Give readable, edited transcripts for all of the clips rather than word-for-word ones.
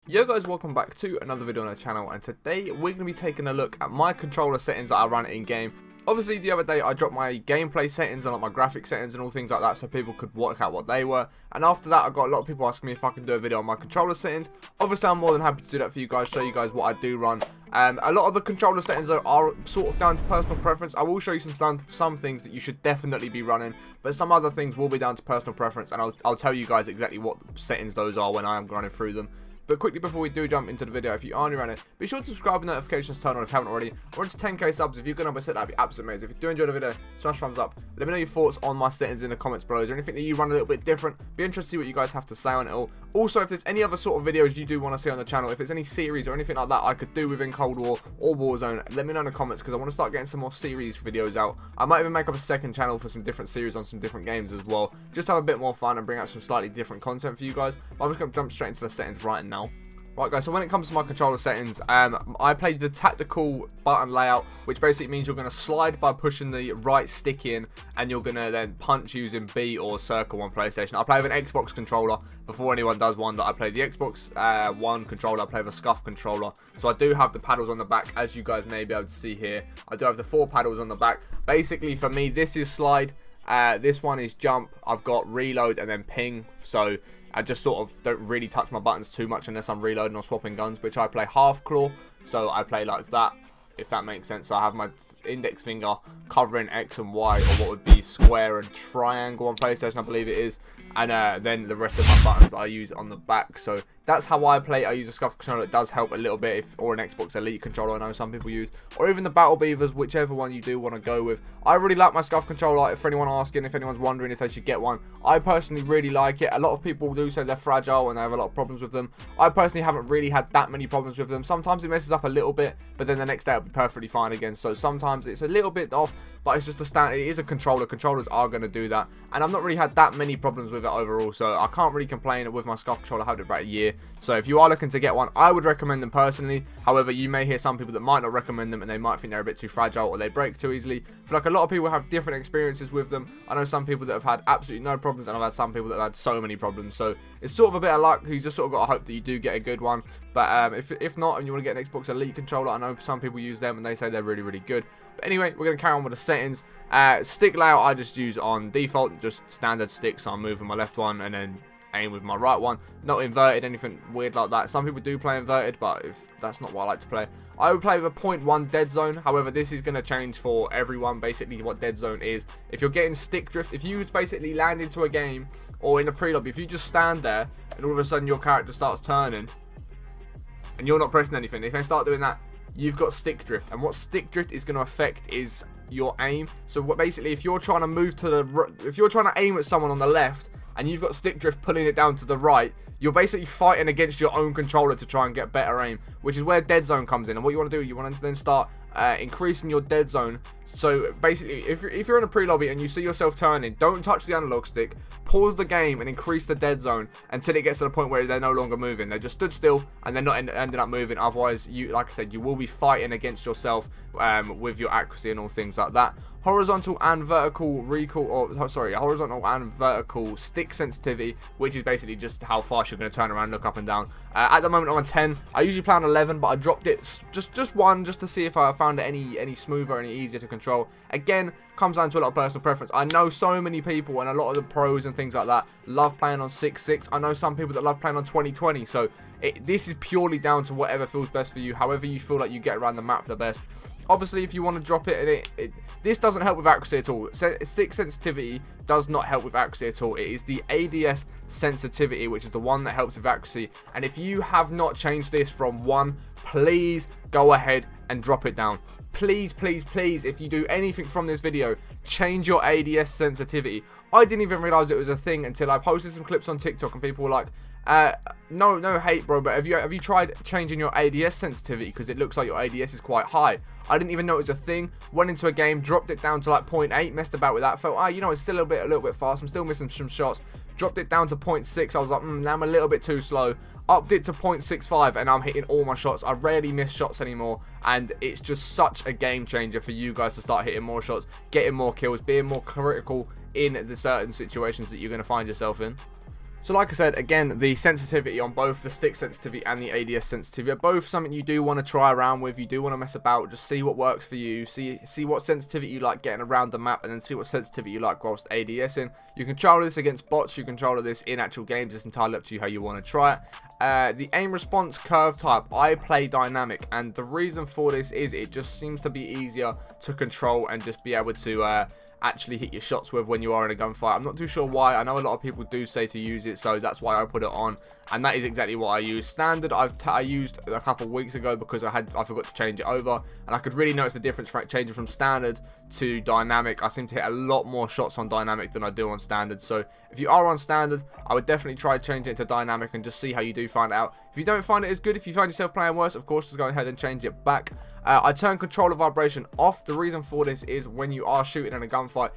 Yo guys, welcome back to another video on the channel, and today we're going to be taking a look at my controller settings that I run in game. Obviously the other day I dropped my gameplay settings and like my graphic settings and all things like that so people could work out what they were, and after that I got a lot of people asking me if I can do a video on my controller settings. Obviously I'm more than happy to do that for you guys, show you guys what I do run. A lot of the controller settings though are sort of down to personal preference. I will show you some things that you should definitely be running, but some other things will be down to personal preference, and I'll tell you guys exactly what settings those are when I am running through them. But quickly before we do jump into the video, if you are new around it, be sure to subscribe and notifications turn on if you haven't already. We're on to 10k subs. If you can number set, that'd be absolutely amazing. If you do enjoy the video, smash thumbs up. Let me know your thoughts on my settings in the comments below. Is there anything that you run a little bit different? Be interested to see what you guys have to say on it all. Also, if there's any other sort of videos you do want to see on the channel, if there's any series or anything like that I could do within Cold War or Warzone, let me know in the comments, because I want to start getting some more series videos out. I might even make up a second channel for some different series on some different games as well. Just have a bit more fun and bring out some slightly different content for you guys. But I'm just going to jump straight into the settings right now. Right guys, so when it comes to my controller settings, I played the tactical button layout, which basically means you're going to slide by pushing the right stick in, and you're going to then punch using B or circle on PlayStation. I play with an Xbox controller. Before anyone does one, I play the Xbox One controller, I play with a scuff controller. So I do have the paddles on the back, as you guys may be able to see here. I do have the 4 paddles on the back. Basically for me, this is slide. This one is jump. I've got reload and then ping, so I just sort of don't really touch my buttons too much unless I'm reloading or swapping guns, which I play half claw, so I play like that, if that makes sense. So I have my index finger covering X and Y, or what would be square and triangle on PlayStation, I believe it is, and then the rest of my buttons I use on the back. So that's how I play. I use a scuff controller. It does help a little bit, or an Xbox Elite controller I know some people use, or even the Battle Beavers, whichever one you do want to go with. I really like my scuff controller. For anyone asking, if anyone's wondering if they should get one, I personally really like it. A lot of people do say they're fragile and they have a lot of problems with them. I personally haven't really had that many problems with them. Sometimes it messes up a little bit, but then the next day it'll be perfectly fine again. So sometimes it's a little bit off, but it's just a standard. It is a controller. Controllers are going to do that, and I've not really had that many problems with it overall, so I can't really complain with my scuff controller. I had it about a year. So if you are looking to get one, I would recommend them personally. However, you may hear some people that might not recommend them, and they might think they're a bit too fragile or they break too easily. I feel like a lot of people have different experiences with them. I know some people that have had absolutely no problems, and I've had some people that have had so many problems. So it's sort of a bit of luck. You just sort of got to hope that you do get a good one. But if not, and you want to get an Xbox Elite controller, I know some people use them and they say they're really, really good. But anyway, we're going to carry on with the settings. Stick layout I just use on default, just standard stick, so I'm moving my left one and then aim with my right one, not inverted, anything weird like that. Some people do play inverted, but if that's not what I like to play, I would play with a 0.1 dead zone. However, this is going to change for everyone, basically what dead zone is. If you're getting stick drift, if you basically land into a game or in a pre-lobby, if you just stand there and all of a sudden your character starts turning and you're not pressing anything, if they start doing that, you've got stick drift. And what stick drift is going to affect is your aim. So what basically, if you're trying to move to the, if you're trying to aim at someone on the left and you've got stick drift pulling it down to the right, you're basically fighting against your own controller to try and get better aim, which is where dead zone comes in. And what you want to do, you want to then start increasing your dead zone. So basically, if you're in a pre-lobby and you see yourself turning, don't touch the analog stick, pause the game and increase the dead zone until it gets to the point where they're no longer moving. They just stood still and they're not ending up moving. Otherwise, you, like I said, you will be fighting against yourself with your accuracy and all things like that. Horizontal and vertical recoil, or sorry, horizontal and vertical stick sensitivity, which is basically just how fast you're going to turn around, look up and down. At the moment I'm on 10. I usually play on 11, but I dropped it just one, just to see if I found it any smoother, any easier to control. Again, comes down to a lot of personal preference. I know so many people and a lot of the pros and things like that love playing on 6.6. I know some people that love playing on 2020. So this is purely down to whatever feels best for you, however you feel like you get around the map the best. Obviously, if you want to drop it, and this doesn't help with accuracy at all. Stick sensitivity does not help with accuracy at all. It is the ADS sensitivity, which is the one that helps with accuracy. And if you have not changed this from 1, please go ahead and drop it down. Please, please, please, if you do anything from this video, change your ADS sensitivity. I didn't even realize it was a thing until I posted some clips on TikTok and people were like, no hate, bro, but have you tried changing your ADS sensitivity, because it looks like your ADS is quite high. I didn't even know it was a thing. Went into a game, dropped it down to like 0.8, messed about with that, felt, you know, it's still a little bit fast, I'm still missing some shots. Dropped it down to 0.6, I was like, now I'm a little bit too slow. Upped it to 0.65 and I'm hitting all my shots. I rarely miss shots anymore, and it's just such a game changer for you guys to start hitting more shots, getting more kills, being more critical in the certain situations that you're going to find yourself in. So like I said, again, the sensitivity on both the stick sensitivity and the ADS sensitivity are both something you do want to try around with. You do want to mess about, just see what works for you, see what sensitivity you like getting around the map, and then see what sensitivity you like whilst ADSing. You can control this against bots, you can control this in actual games. It's entirely up to you how you want to try it. The aim response curve type, I play dynamic, and the reason for this is it just seems to be easier to control and just be able to actually hit your shots with when you are in a gunfight. I'm not too sure why. I know a lot of people do say to use it, so that's why I put it on, and that is exactly what I use. Standard I used a couple of weeks ago because I forgot to change it over, and I could really notice the difference changing from standard to dynamic. I seem to hit a lot more shots on dynamic than I do on standard. So if you are on standard, I would definitely try changing it to dynamic and just see how you do find out. If you don't find it as good, if you find yourself playing worse, of course just go ahead and change it back. I turn controller vibration off. The reason for this is when you are shooting in a gunfight,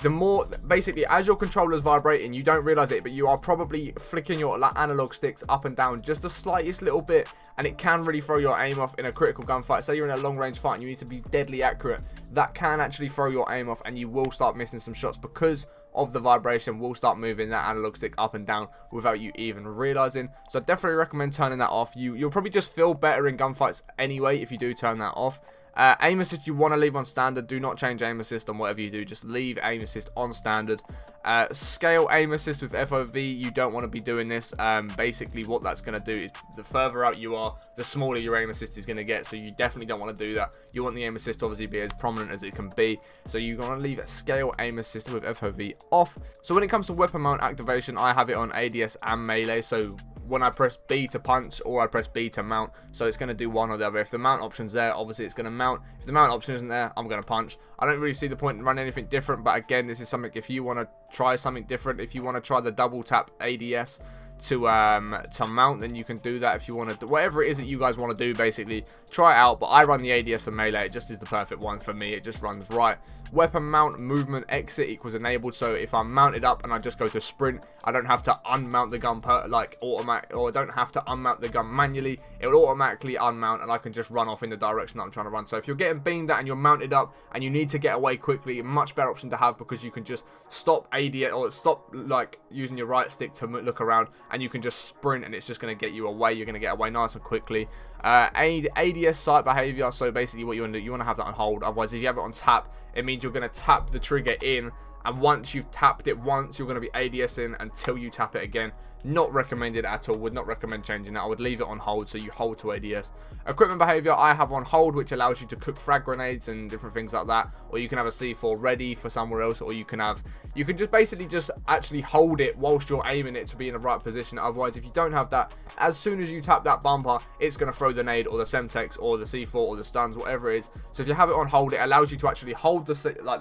the more, basically, as your controller's vibrating, you don't realize it, but you are probably flicking your analog sticks up and down just the slightest little bit, and it can really throw your aim off in a critical gunfight. Say you're in a long range fight and you need to be deadly accurate, that can actually throw your aim off, and you will start missing some shots because of the vibration. Will start moving that analog stick up and down without you even realizing. So I definitely recommend turning that off. You'll probably just feel better in gunfights anyway if you do turn that off. Aim assist you want to leave on standard. Do not change aim assist on whatever you do. Just leave aim assist on standard. Scale aim assist with FOV. You don't want to be doing this. Basically what that's going to do is the further out you are, the smaller your aim assist is going to get. So you definitely don't want to do that. You want the aim assist to obviously be as prominent as it can be. So you're going to leave scale aim assist with FOV off. So when it comes to weapon mount activation, I have it on ADS and melee. So when I press B to punch or I press B to mount, so it's going to do one or the other. If the mount option's there, obviously it's going to mount. If the mount option isn't there, I'm going to punch. I don't really see the point in running anything different, but again, this is something, if you want to try something different, if you want to try the double tap ADS to mount, then you can do that. If you want to do whatever it is that you guys want to do, basically try it out. But I run the ADS and melee. It just is the perfect one for me. It just runs right. Weapon mount movement exit equals enabled. So if I'm mounted up and I just go to sprint, I don't have to unmount the gun or I don't have to unmount the gun manually. It will automatically unmount and I can just run off in the direction that I'm trying to run. So if you're getting beamed at and you're mounted up and you need to get away quickly, a much better option to have, because you can just stop ADS or stop like using your right stick to look around, and you can just sprint and it's just going to get you away. You're going to get away nice and quickly. ADS sight behavior. So basically what you want to do, you want to have that on hold. Otherwise, if you have it on tap, it means you're going to tap the trigger in, and once you've tapped it once, you're going to be ADSing until you tap it again. Not recommended at all. Would not recommend changing that. I would leave it on hold, so you hold to ADS. Equipment behavior I have on hold, which allows you to cook frag grenades and different things like that, or you can have a C4 ready for somewhere else, or you can just basically just actually hold it whilst you're aiming it to be in the right position. Otherwise, if you don't have that, as soon as you tap that bumper, it's going to throw the nade or the Semtex or the C4 or the stuns, whatever it is. So if you have it on hold, it allows you to actually hold the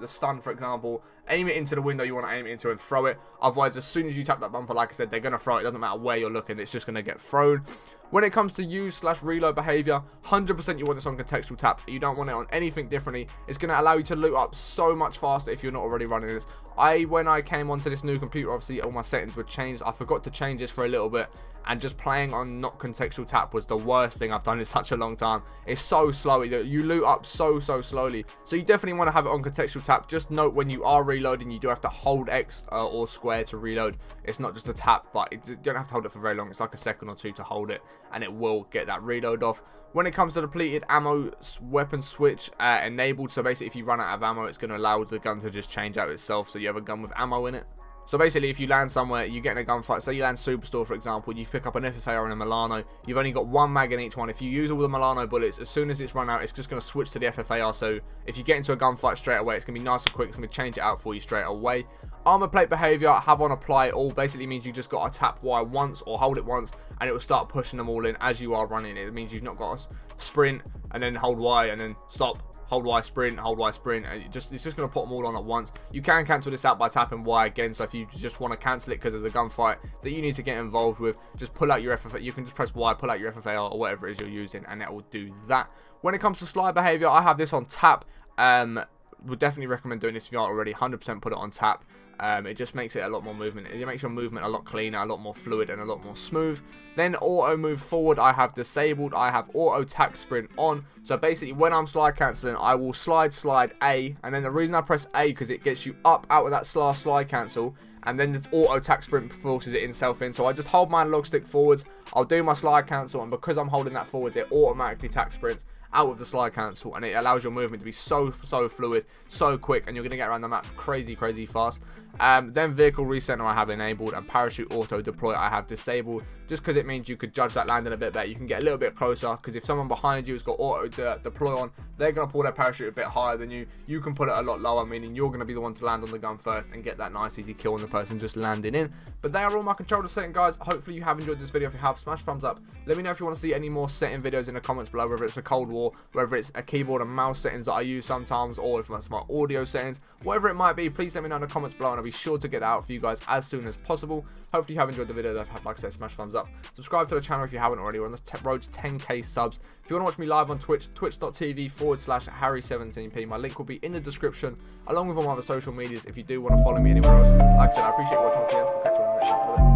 stun, for example, aim it into the window you want to aim it into and throw it. Otherwise, as soon as you tap that bumper, like I said, they're going to throw it. It doesn't matter where you're looking, it's just going to get thrown. When it comes to use/reload behavior, 100% you want this on contextual tap. You don't want it on anything differently. It's going to allow you to loot up so much faster if you're not already running this. When I came onto this new computer, obviously all my settings were changed. I forgot to change this for a little bit, and just playing on not contextual tap was the worst thing I've done in such a long time. It's so slow. You loot up so slowly. So you definitely want to have it on contextual tap. Just note, when you are reloading, you do have to hold X or square to reload. It's not just a tap, but you don't have to hold it for very long. It's like a second or two to hold it, and it will get that reload off. When it comes to depleted ammo weapon switch enabled, so basically if you run out of ammo, it's going to allow the gun to just change out itself, so you have a gun with ammo in it. So basically, if you land somewhere, you get in a gunfight, say you land Superstore, for example, you pick up an FFAR and a Milano, you've only got one mag in each one. If you use all the Milano bullets, as soon as it's run out, it's just going to switch to the FFAR. So if you get into a gunfight straight away, it's going to be nice and quick. It's going to change it out for you straight away. Armor plate behavior, have on apply all, basically means you just got to tap Y once or hold it once, and it will start pushing them all in as you are running it. It means you've not got to sprint and then hold Y and then stop. Hold Y, sprint, hold Y, sprint, and it's just going to put them all on at once. You can cancel this out by tapping Y again, so if you just want to cancel it because there's a gunfight that you need to get involved with, just pull out your FFAR. You can just press Y, pull out your FFAR or whatever it is you're using, and that will do that. When it comes to slide behavior, I have this on tap. Would definitely recommend doing this if you aren't already. 100% put it on tap. It just makes it a lot more movement. It makes your movement a lot cleaner, a lot more fluid, and a lot more smooth. Then auto move forward I have disabled. I have auto tack sprint on. So basically when I'm slide cancelling, I will slide A, and then the reason I press A because it gets you up out of that slide cancel, and then the auto attack sprint forces it itself in. So I just hold my analog stick forwards, I'll do my slide cancel, and because I'm holding that forwards, it automatically attack sprints out with the slide cancel, and it allows your movement to be so fluid, so quick, and you're going to get around the map crazy fast. Then vehicle recenter I have enabled, and parachute auto deploy I have disabled, just because it means you could judge that landing a bit better. You can get a little bit closer, because if someone behind you has got auto deploy on, they're going to pull their parachute a bit higher than you. You can put it a lot lower, meaning you're going to be the one to land on the gun first and get that nice easy kill on the person just landing in. But they are all my controller setting, guys. Hopefully you have enjoyed this video. If you have, smash thumbs up. Let me know if you want to see any more setting videos in the comments below, whether it's a Cold War, whether it's a keyboard and mouse settings that I use sometimes, or if it's my audio settings, whatever it might be. Please let me know in the comments below, and I'll be sure to get that out for you guys as soon as possible. Hopefully you have enjoyed the video. Like I said, smash thumbs up, subscribe to the channel if you haven't already. We're on the road to 10k subs. If you want to watch me live on Twitch, twitch.tv/Harry17p. My link will be in the description, along with all my other social medias if you do want to follow me anywhere else. Like I said, I appreciate you watching. We'll catch you on the next one.